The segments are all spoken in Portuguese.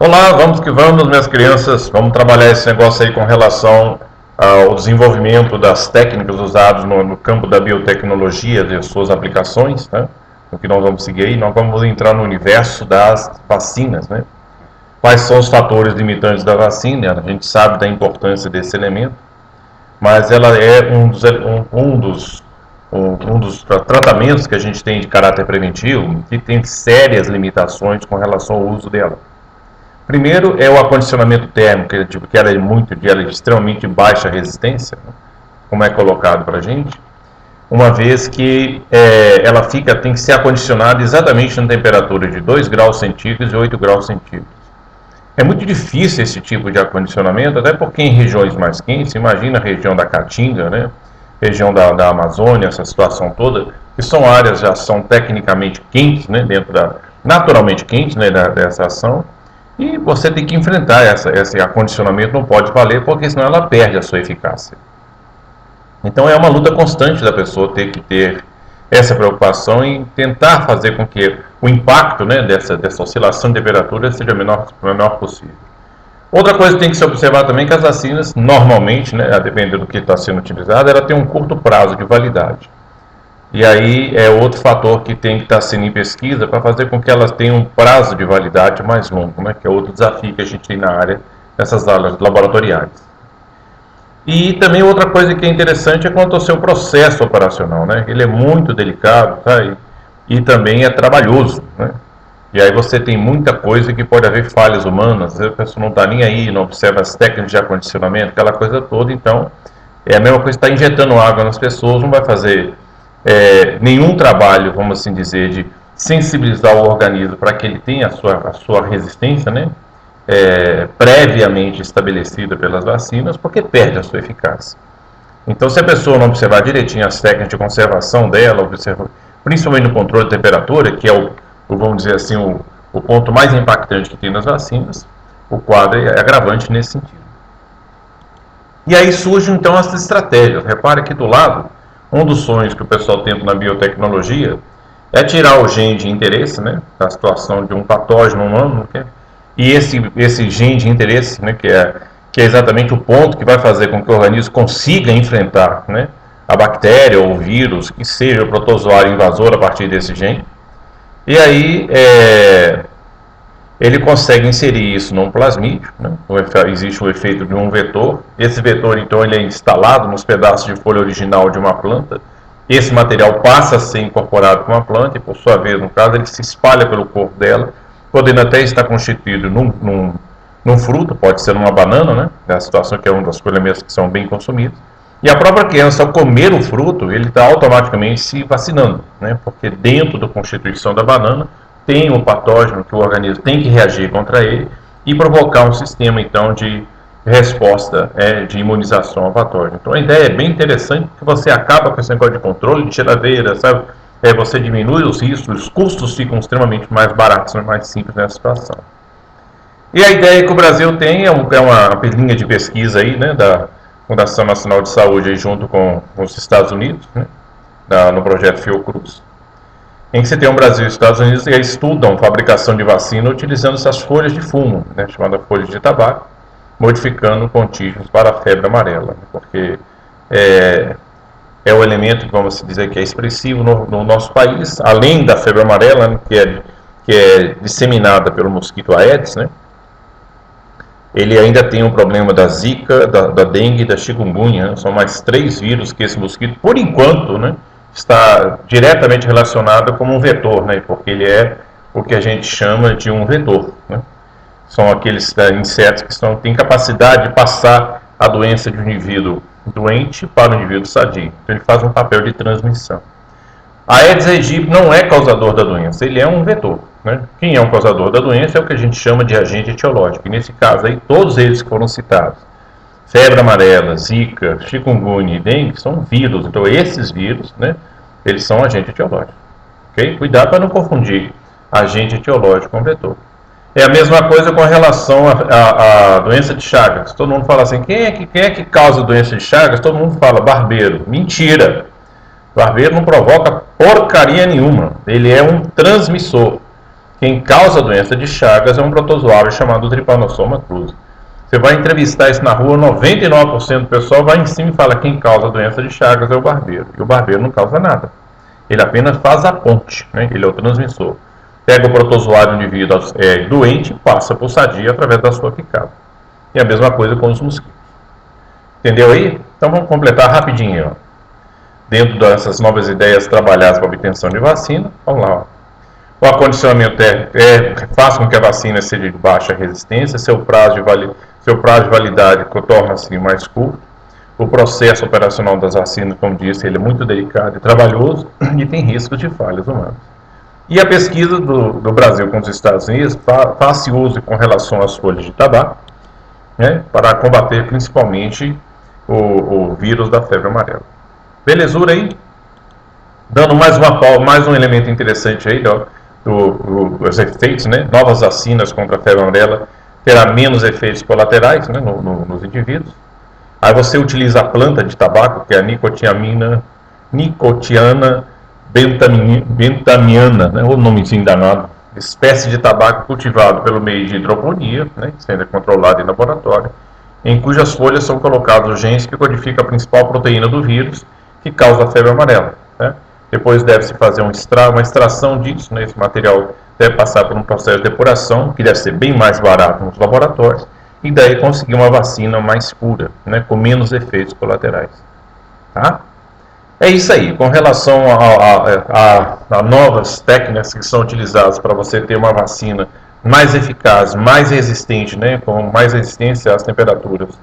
Olá, vamos que vamos, minhas crianças. Vamos trabalhar esse negócio aí com relação ao desenvolvimento das técnicas usadas no campo da biotecnologia e suas aplicações, né? O que nós vamos seguir aí, nós vamos entrar no universo das vacinas, né? Quais são os fatores limitantes da vacina? A gente sabe da importância desse elemento, mas ela é um dos tratamentos que a gente tem de caráter preventivo que tem sérias limitações com relação ao uso dela. Primeiro é o acondicionamento térmico, que ela é extremamente baixa resistência, né? Como é colocado para a gente, uma vez que ela tem que ser acondicionada exatamente na temperatura de 2 graus centígrados e 8 graus centígrados. É muito difícil esse tipo de acondicionamento, até porque em regiões mais quentes, imagina a região da Caatinga, né? Região da Amazônia, essa situação toda, que são áreas já são tecnicamente quentes, né? Naturalmente quentes, né? Dessa ação. E você tem que enfrentar esse acondicionamento, não pode valer, porque senão ela perde a sua eficácia. Então é uma luta constante da pessoa ter que ter essa preocupação em tentar fazer com que o impacto, né, dessa oscilação de temperatura seja o menor possível. Outra coisa que tem que se observar também é que as vacinas, normalmente, né, dependendo do que está sendo utilizado, ela tem um curto prazo de validade. E aí é outro fator que tem que estar sendo em pesquisa para fazer com que elas tenham um prazo de validade mais longo, né? Que é outro desafio que a gente tem na área dessas aulas laboratoriais. E também outra coisa que é interessante é quanto ao seu processo operacional, né? Ele é muito delicado, tá? E também é trabalhoso, né? E aí você tem muita coisa que pode haver falhas humanas, às vezes a pessoa não está nem aí, não observa as técnicas de acondicionamento, aquela coisa toda, então é a mesma coisa que está injetando água nas pessoas, não vai fazer nenhum trabalho, vamos assim dizer, de sensibilizar o organismo para que ele tenha a sua resistência, né, previamente estabelecida pelas vacinas, porque perde a sua eficácia. Então, se a pessoa não observar direitinho as técnicas de conservação dela, principalmente no controle de temperatura, que é vamos dizer assim, o ponto mais impactante que tem nas vacinas, o quadro é agravante nesse sentido. E aí surgem então as estratégias. Repare aqui do lado, um dos sonhos que o pessoal tenta na biotecnologia é tirar o gene de interesse, né, da situação de um patógeno humano, né, e esse gene de interesse, né, que é exatamente o ponto que vai fazer com que o organismo consiga enfrentar, né, a bactéria ou o vírus, que seja o protozoário invasor a partir desse gene. E aí ele consegue inserir isso num plasmídio, né? Existe o efeito de um vetor. Esse vetor, então, ele é instalado nos pedaços de folha original de uma planta. Esse material passa a ser incorporado com a planta e, por sua vez, no caso, ele se espalha pelo corpo dela, podendo até estar constituído num fruto, pode ser numa banana, né? É a situação que é um dos elementos que são bem consumidos. E a própria criança, ao comer o fruto, ele está automaticamente se vacinando, né? Porque dentro da constituição da banana tem um patógeno que o organismo tem que reagir contra ele e provocar um sistema, então, de resposta, de imunização ao patógeno. Então, a ideia é bem interessante, porque você acaba com esse negócio de controle, de tiradeira, sabe? Você diminui os riscos, os custos ficam extremamente mais baratos, mais simples nessa situação. E a ideia que o Brasil tem é uma linha de pesquisa aí, né, da Fundação Nacional de Saúde, aí, junto com os Estados Unidos, né, no projeto Fiocruz, em que você tem o Brasil e os Estados Unidos que estudam fabricação de vacina utilizando essas folhas de fumo, né, chamadas folhas de tabaco, modificando contígios para a febre amarela, porque é o elemento, vamos dizer, que é expressivo no nosso país, além da febre amarela, né, que é disseminada pelo mosquito Aedes, né, ele ainda tem um problema da zika, da dengue e da chikungunya, né, são mais 3 vírus que esse mosquito, por enquanto, né, está diretamente relacionado como um vetor, né, porque ele é o que a gente chama de um vetor, né. São aqueles insetos que têm capacidade de passar a doença de um indivíduo doente para o indivíduo sadio. Então ele faz um papel de transmissão. A Aedes aegypti não é causador da doença, ele é um vetor, né. Quem é um causador da doença é o que a gente chama de agente etiológico. E nesse caso aí, todos eles que foram citados, febre amarela, zika, chikungunya e dengue, são vírus. Então esses vírus, né, eles são agente etiológico. Okay? Cuidado para não confundir agente etiológico com vetor. É a mesma coisa com relação à doença de Chagas. Todo mundo fala assim, quem é que causa doença de Chagas? Todo mundo fala barbeiro. Mentira! Barbeiro não provoca porcaria nenhuma. Ele é um transmissor. Quem causa a doença de Chagas é um protozoário chamado Trypanosoma cruzi. Você vai entrevistar isso na rua, 99% do pessoal vai em cima e fala quem causa a doença de Chagas é o barbeiro. E o barbeiro não causa nada. Ele apenas faz a ponte, né? Ele é o transmissor. Pega o protozoário do indivíduo doente e passa para o sadio através da sua picada. E a mesma coisa com os mosquitos. Entendeu aí? Então vamos completar rapidinho. Ó. Dentro dessas novas ideias trabalhadas para a obtenção de vacina, vamos lá. Ó. O acondicionamento faz com que a vacina seja de baixa resistência, seu prazo de validade torna-se mais curto. O processo operacional das vacinas, como disse, ele é muito delicado e trabalhoso e tem riscos de falhas humanas. E a pesquisa do Brasil com os Estados Unidos faz uso com relação às folhas de tabaco, né, para combater principalmente o vírus da febre amarela. Belezura aí? Dando mais um elemento interessante aí dos efeitos, né? Novas vacinas contra a febre amarela terá menos efeitos colaterais, né, nos indivíduos. Aí você utiliza a planta de tabaco, que é a Nicotiana bentamiana, né, o nomezinho danado, espécie de tabaco cultivado pelo meio de hidroponia, né, sendo controlado em laboratório, em cujas folhas são colocados os genes que codificam a principal proteína do vírus que causa a febre amarela. Né. Depois deve-se fazer uma extração disso, né, esse material deve passar por um processo de depuração, que deve ser bem mais barato nos laboratórios, e daí conseguir uma vacina mais pura, né, com menos efeitos colaterais. Tá? É isso aí. Com relação a novas técnicas que são utilizadas para você ter uma vacina mais eficaz, mais resistente, né, com mais resistência às temperaturas,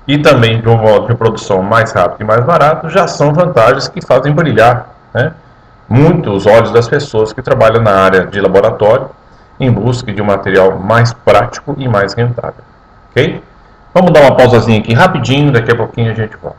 e também de um modo de produção mais rápido e mais barato, já são vantagens que fazem brilhar, né, muito os olhos das pessoas que trabalham na área de laboratório em busca de um material mais prático e mais rentável. Ok? Vamos dar uma pausazinha aqui rapidinho, daqui a pouquinho a gente volta.